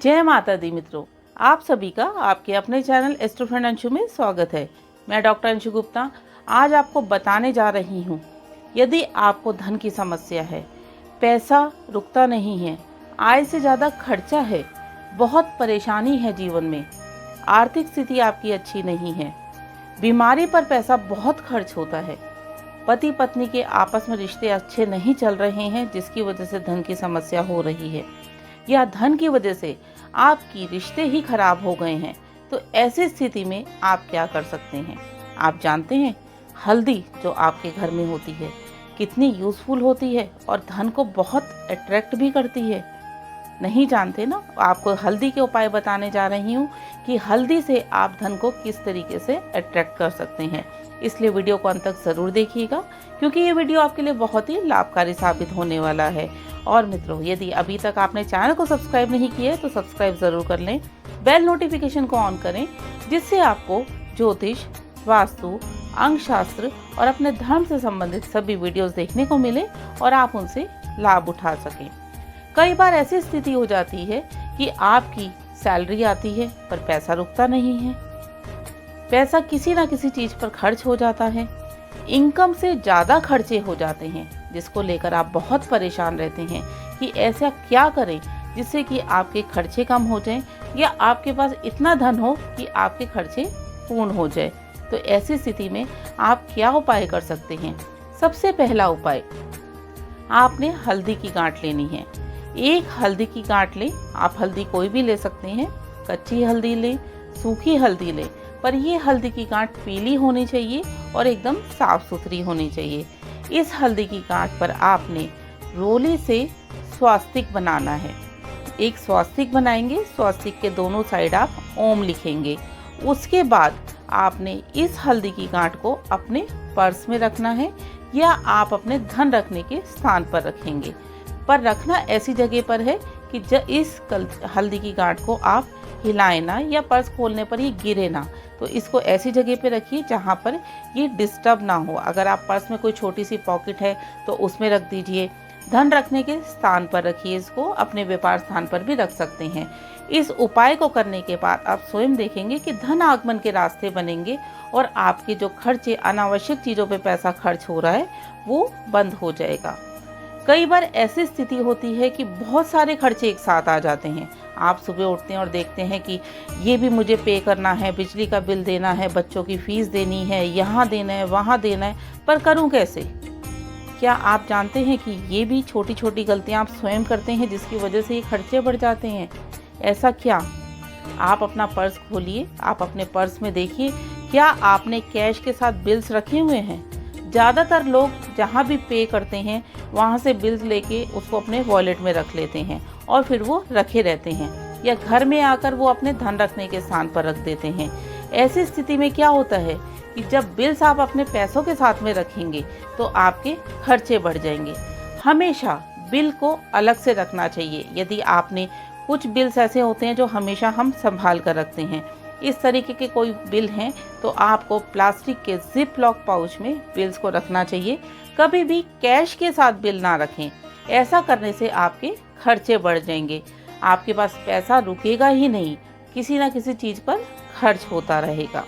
जय माता दी मित्रों, आप सभी का आपके अपने चैनल एस्ट्रो फ्रेंड अंशु में स्वागत है। मैं डॉक्टर अंशु गुप्ता आज आपको बताने जा रही हूँ, यदि आपको धन की समस्या है, पैसा रुकता नहीं है, आय से ज़्यादा खर्चा है, बहुत परेशानी है जीवन में, आर्थिक स्थिति आपकी अच्छी नहीं है, बीमारी पर पैसा बहुत खर्च होता है, पति पत्नी के आपस में रिश्ते अच्छे नहीं चल रहे हैं जिसकी वजह से धन की समस्या हो रही है, या धन की वजह से आपकी रिश्ते ही खराब हो गए हैं, तो ऐसी स्थिति में आप क्या कर सकते हैं? आप जानते हैं हल्दी जो आपके घर में होती है कितनी यूज़फुल होती है और धन को बहुत अट्रैक्ट भी करती है। नहीं जानते ना? आपको हल्दी के उपाय बताने जा रही हूँ कि हल्दी से आप धन को किस तरीके से अट्रैक्ट कर सकते हैं। इसलिए वीडियो को अंत तक ज़रूर देखिएगा क्योंकि ये वीडियो आपके लिए बहुत ही लाभकारी साबित होने वाला है। और मित्रों, यदि अभी तक आपने चैनल को सब्सक्राइब नहीं किया है तो सब्सक्राइब ज़रूर कर लें, बेल नोटिफिकेशन को ऑन करें जिससे आपको ज्योतिष, वास्तु, अंकशास्त्र और अपने धर्म से संबंधित सभी वीडियोस देखने को मिले और आप उनसे लाभ उठा सकें। कई बार ऐसी स्थिति हो जाती है कि आपकी सैलरी आती है पर पैसा रुकता नहीं है, पैसा किसी ना किसी चीज़ पर खर्च हो जाता है, इनकम से ज़्यादा खर्चे हो जाते हैं जिसको लेकर आप बहुत परेशान रहते हैं कि ऐसा क्या करें जिससे कि आपके खर्चे कम हो जाएं या आपके पास इतना धन हो कि आपके खर्चे पूर्ण हो जाए। तो ऐसी स्थिति में आप क्या उपाय कर सकते हैं? सबसे पहला उपाय, आपने हल्दी की गांठ लेनी है। एक हल्दी की गांठ लें, आप हल्दी कोई भी ले सकते हैं, कच्ची हल्दी लें, सूखी हल्दी लें, पर ये हल्दी की गांठ पीली होनी चाहिए और एकदम साफ सुथरी होनी चाहिए। इस हल्दी की गांठ पर आपने रोली से स्वास्तिक बनाना है। एक स्वास्तिक बनाएंगे, स्वास्तिक के दोनों साइड आप ओम लिखेंगे। उसके बाद आपने इस हल्दी की गांठ को अपने पर्स में रखना है या आप अपने धन रखने के स्थान पर रखेंगे, पर रखना ऐसी जगह पर है कि इस हल्दी की गांठ को आप हिलाएं ना या पर्स खोलने पर ये गिरे ना। तो इसको ऐसी जगह पे रखिए जहाँ पर ये डिस्टर्ब ना हो। अगर आप पर्स में कोई छोटी सी पॉकेट है तो उसमें रख दीजिए, धन रखने के स्थान पर रखिए, इसको अपने व्यापार स्थान पर भी रख सकते हैं। इस उपाय को करने के बाद आप स्वयं देखेंगे कि धन आगमन के रास्ते बनेंगे और आपके जो खर्चे, अनावश्यक चीज़ों पे पैसा खर्च हो रहा है वो बंद हो जाएगा। कई बार ऐसी स्थिति होती है कि बहुत सारे खर्चे एक साथ आ जाते हैं। आप सुबह उठते हैं और देखते हैं कि ये भी मुझे पे करना है, बिजली का बिल देना है, बच्चों की फीस देनी है, यहाँ देना है, वहाँ देना है, पर करूँ कैसे? क्या आप जानते हैं कि ये भी छोटी छोटी गलतियाँ आप स्वयं करते हैं जिसकी वजह से ये खर्चे बढ़ जाते हैं? ऐसा क्या? आप अपना पर्स खोलिए, आप अपने पर्स में देखिए क्या आपने कैश के साथ बिल्स रखे हुए हैं। ज़्यादातर लोग जहाँ भी पे करते हैं वहाँ से बिल्स लेके उसको अपने वॉलेट में रख लेते हैं और फिर वो रखे रहते हैं, या घर में आकर वो अपने धन रखने के स्थान पर रख देते हैं। ऐसी स्थिति में क्या होता है कि जब बिल्स आप अपने पैसों के साथ में रखेंगे तो आपके खर्चे बढ़ जाएंगे। हमेशा बिल को अलग से रखना चाहिए। यदि आपने कुछ बिल्स ऐसे होते हैं जो हमेशा हम संभाल कर रखते हैं, इस तरीके के कोई बिल हैं तो आपको प्लास्टिक के जिप लॉक पाउच में बिल्स को रखना चाहिए। कभी भी कैश के साथ बिल ना रखें, ऐसा करने से आपके खर्चे बढ़ जाएंगे, आपके पास पैसा रुकेगा ही नहीं, किसी ना किसी चीज़ पर खर्च होता रहेगा।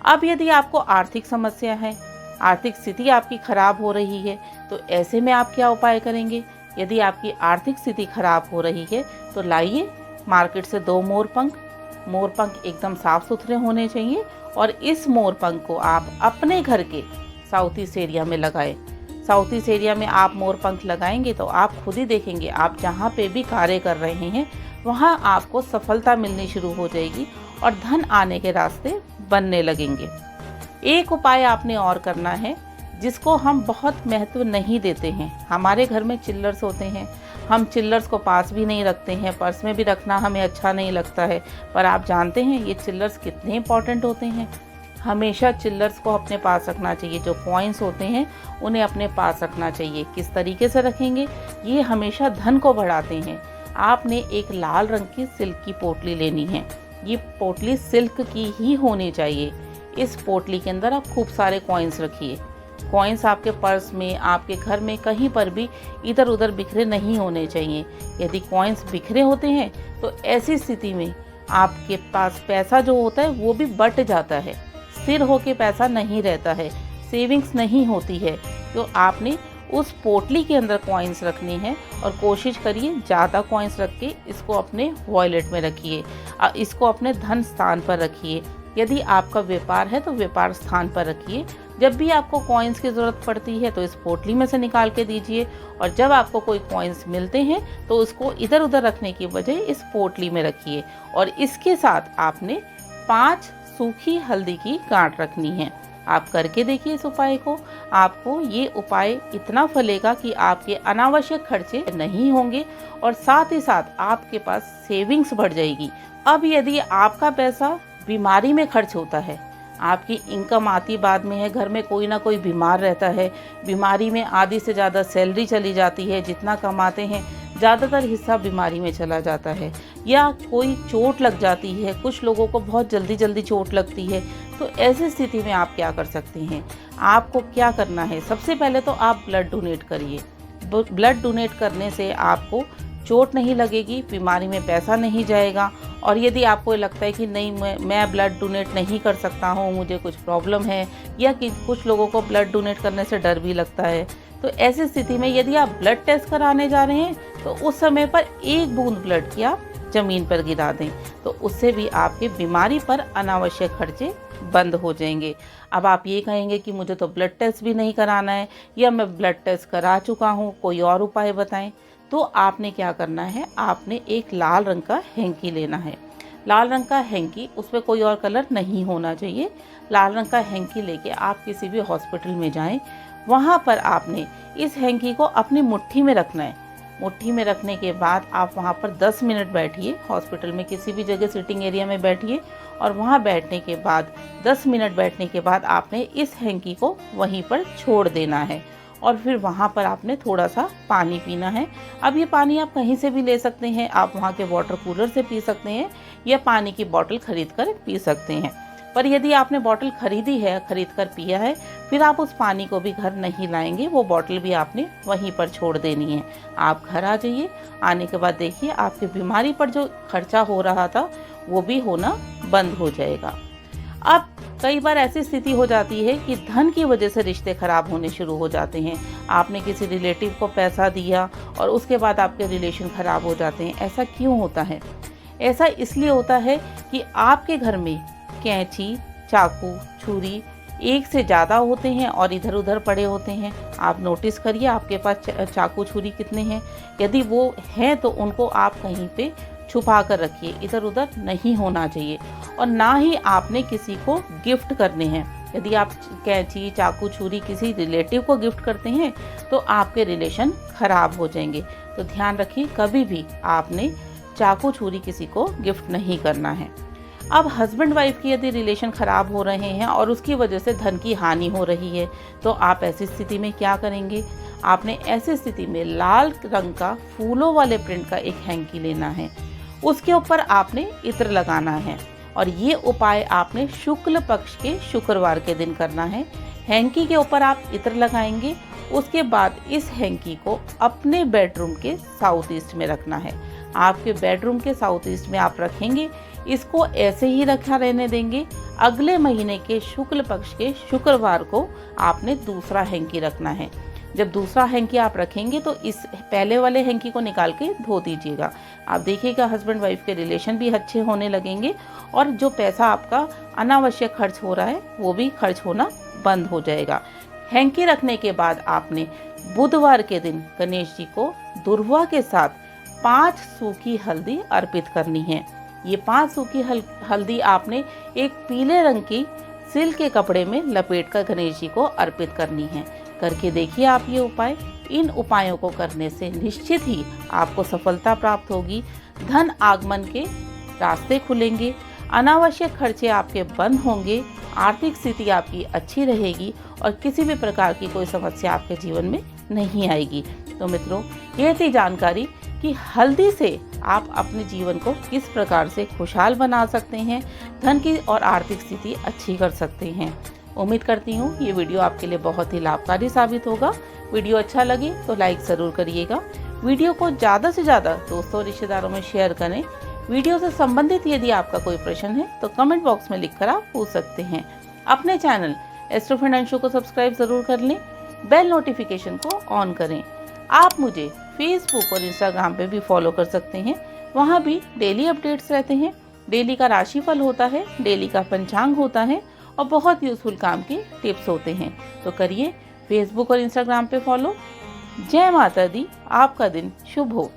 अब यदि आपको आर्थिक समस्या है, आर्थिक स्थिति आपकी खराब हो रही है, तो ऐसे में आप क्या उपाय करेंगे? यदि आपकी आर्थिक स्थिति खराब हो रही है तो लाइए मार्केट से 2 मोरपंख। मोरपंख एकदम साफ सुथरे होने चाहिए और इस मोरपंख को आप अपने घर के साउथ ईस्ट एरिया में लगाएं। साउथ ईस्ट एरिया में आप मोरपंख लगाएंगे तो आप खुद ही देखेंगे, आप जहाँ पे भी कार्य कर रहे हैं वहाँ आपको सफलता मिलनी शुरू हो जाएगी और धन आने के रास्ते बनने लगेंगे। एक उपाय आपने और करना है जिसको हम बहुत महत्व नहीं देते हैं। हमारे घर में चिल्लर्स होते हैं, हम चिल्लर्स को पास भी नहीं रखते हैं, पर्स में भी रखना हमें अच्छा नहीं लगता है, पर आप जानते हैं ये चिल्लर्स कितने इंपॉर्टेंट होते हैं। हमेशा चिल्लर्स को अपने पास रखना चाहिए, जो कॉइन्स होते हैं उन्हें अपने पास रखना चाहिए। किस तरीके से रखेंगे? ये हमेशा धन को बढ़ाते हैं। आपने एक लाल रंग की सिल्क की पोटली लेनी है, ये पोटली सिल्क की ही होनी चाहिए। इस पोटली के अंदर आप खूब सारे कॉइन्स रखिए, कॉइन्स आपके पर्स में, आपके घर में कहीं पर भी इधर उधर बिखरे नहीं होने चाहिए। यदि कॉइन्स बिखरे होते हैं तो ऐसी स्थिति में आपके पास पैसा जो होता है वो भी बट जाता है, स्थिर होके पैसा नहीं रहता है, सेविंग्स नहीं होती है। तो आपने उस पोटली के अंदर कॉइन्स रखनी है और कोशिश करिए ज़्यादा कॉइन्स रख के इसको अपने वॉलेट में रखिए, इसको अपने धन स्थान पर रखिए। यदि आपका व्यापार है तो व्यापार स्थान पर रखिए। जब भी आपको कॉइन्स की ज़रूरत पड़ती है तो इस पोटली में से निकाल के दीजिए, और जब आपको कोई कॉइन्स मिलते हैं तो उसको इधर उधर रखने की बजाय इस पोटली में रखिए। और इसके साथ आपने 5 सूखी हल्दी की गांठ रखनी है। आप करके देखिए इस उपाय को, आपको ये उपाय इतना फलेगा कि आपके अनावश्यक खर्चे नहीं होंगे और साथ ही साथ आपके पास सेविंग्स बढ़ जाएगी। अब यदि आपका पैसा बीमारी में खर्च होता है, आपकी इनकम आती बाद में है, घर में कोई ना कोई बीमार रहता है, बीमारी में आधी से ज़्यादा सैलरी चली जाती है, जितना कमाते हैं ज़्यादातर हिस्सा बीमारी में चला जाता है, या कोई चोट लग जाती है, कुछ लोगों को बहुत जल्दी जल्दी चोट लगती है, तो ऐसी स्थिति में आप क्या कर सकते हैं? आपको क्या करना है? सबसे पहले तो आप ब्लड डोनेट करिए। ब्लड डोनेट करने से आपको चोट नहीं लगेगी, बीमारी में पैसा नहीं जाएगा। और यदि आपको लगता है कि नहीं मैं ब्लड डोनेट नहीं कर सकता हूँ, मुझे कुछ प्रॉब्लम है, या कि कुछ लोगों को ब्लड डोनेट करने से डर भी लगता है, तो ऐसी स्थिति में यदि आप ब्लड टेस्ट कराने जा रहे हैं तो उस समय पर 1 बूंद ब्लड की आप ज़मीन पर गिरा दें, तो उससे भी आपके बीमारी पर अनावश्यक खर्चे बंद हो जाएंगे। अब आप ये कहेंगे कि मुझे तो ब्लड टेस्ट भी नहीं कराना है, या मैं ब्लड टेस्ट करा चुका हूँ, कोई और उपाय बताएं। तो आपने क्या करना है, आपने एक लाल रंग का हैंकी लेना है। लाल रंग का हैंकी, उस पर कोई और कलर नहीं होना चाहिए। लाल रंग का हैंकी लेके आप किसी भी हॉस्पिटल में जाएं, वहाँ पर आपने इस हैंकी को अपनी मुट्ठी में रखना है। मुट्ठी में रखने के बाद आप वहाँ पर 10 मिनट बैठिए, हॉस्पिटल में किसी भी जगह सिटिंग एरिया में बैठिए, और वहाँ बैठने के बाद 10 मिनट बैठने के बाद आपने इस हैंकी को वहीं पर छोड़ देना है, और फिर वहाँ पर आपने थोड़ा सा पानी पीना है। अब ये पानी आप कहीं से भी ले सकते हैं, आप वहाँ के वाटर कूलर से पी सकते हैं, या पानी की बोतल खरीद कर पी सकते हैं। पर यदि आपने बोतल खरीदी है, खरीद कर पिया है, फिर आप उस पानी को भी घर नहीं लाएंगे, वो बोतल भी आपने वहीं पर छोड़ देनी है। आप घर आ जाइए, आने के बाद देखिए आपकी बीमारी पर जो खर्चा हो रहा था वो भी होना बंद हो जाएगा। अब कई बार ऐसी स्थिति हो जाती है कि धन की वजह से रिश्ते खराब होने शुरू हो जाते हैं। आपने किसी रिलेटिव को पैसा दिया और उसके बाद आपके रिलेशन खराब हो जाते हैं। ऐसा क्यों होता है? ऐसा इसलिए होता है कि आपके घर में कैंची, चाकू, छुरी एक से ज़्यादा होते हैं और इधर उधर पड़े होते हैं। आप नोटिस करिए आपके पास चाकू छुरी कितने हैं। यदि वो हैं तो उनको आप कहीं पे छुपा कर रखिए, इधर उधर नहीं होना चाहिए। और ना ही आपने किसी को गिफ्ट करने हैं। यदि आप कैंची, चाकू, छुरी किसी रिलेटिव को गिफ्ट करते हैं तो आपके रिलेशन खराब हो जाएंगे। तो ध्यान रखिए, कभी भी आपने चाकू छुरी किसी को गिफ्ट नहीं करना है। अब हस्बैंड वाइफ की यदि रिलेशन खराब हो रहे हैं और उसकी वजह से धन की हानि हो रही है, तो आप ऐसी स्थिति में क्या करेंगे? आपने ऐसी स्थिति में लाल रंग का फूलों वाले प्रिंट का एक हैंकी लेना है, उसके ऊपर आपने इत्र लगाना है, और ये उपाय आपने शुक्ल पक्ष के शुक्रवार के दिन करना है। हैंकी के ऊपर आप इत्र लगाएंगे, उसके बाद इस हैंकी को अपने बेडरूम के साउथ ईस्ट में रखना है। आपके बेडरूम के साउथ ईस्ट में आप रखेंगे, इसको ऐसे ही रखा रहने देंगे। अगले महीने के शुक्ल पक्ष के शुक्रवार को आपने दूसरा हैंकी रखना है। जब दूसरा हैंकी आप रखेंगे तो इस पहले वाले हैंकी को निकाल के धो दीजिएगा। आप देखिएगा हस्बैंड वाइफ के रिलेशन भी अच्छे होने लगेंगे, और जो पैसा आपका अनावश्यक खर्च हो रहा है वो भी खर्च होना बंद हो जाएगा। हैंकी रखने के बाद आपने बुधवार के दिन गणेश जी को दुर्वा के साथ 5 सूखी हल्दी अर्पित करनी है। ये 5 सूखी हल्दी आपने एक पीले रंग की सिल्क के कपड़े में लपेटकर गणेश जी को अर्पित करनी है। करके देखिए आप ये उपाय। इन उपायों को करने से निश्चित ही आपको सफलता प्राप्त होगी, धन आगमन के रास्ते खुलेंगे, अनावश्यक खर्चे आपके बंद होंगे, आर्थिक स्थिति आपकी अच्छी रहेगी, और किसी भी प्रकार की कोई समस्या आपके जीवन में नहीं आएगी। तो मित्रों, ये थी जानकारी कि हल्दी से आप अपने जीवन को किस प्रकार से खुशहाल बना सकते हैं, धन की और आर्थिक स्थिति अच्छी कर सकते हैं। उम्मीद करती हूँ ये वीडियो आपके लिए बहुत ही लाभकारी साबित होगा। वीडियो अच्छा लगे तो लाइक ज़रूर करिएगा। वीडियो को ज़्यादा से ज़्यादा दोस्तों रिश्तेदारों में शेयर करें। वीडियो से संबंधित यदि आपका कोई प्रश्न है तो कमेंट बॉक्स में लिखकर आप पूछ सकते हैं। अपने चैनल एस्ट्रो फ्रेंड अंशु को सब्सक्राइब ज़रूर कर लें, बेल नोटिफिकेशन को ऑन करें। आप मुझे फेसबुक और इंस्टाग्राम पे भी फॉलो कर सकते हैं, वहाँ भी डेली अपडेट्स रहते हैं। डेली का राशिफल होता है, डेली का पंचांग होता है और बहुत यूजफुल काम के टिप्स होते हैं। तो करिए फेसबुक और इंस्टाग्राम पे फॉलो। जय माता दी, आपका दिन शुभ हो।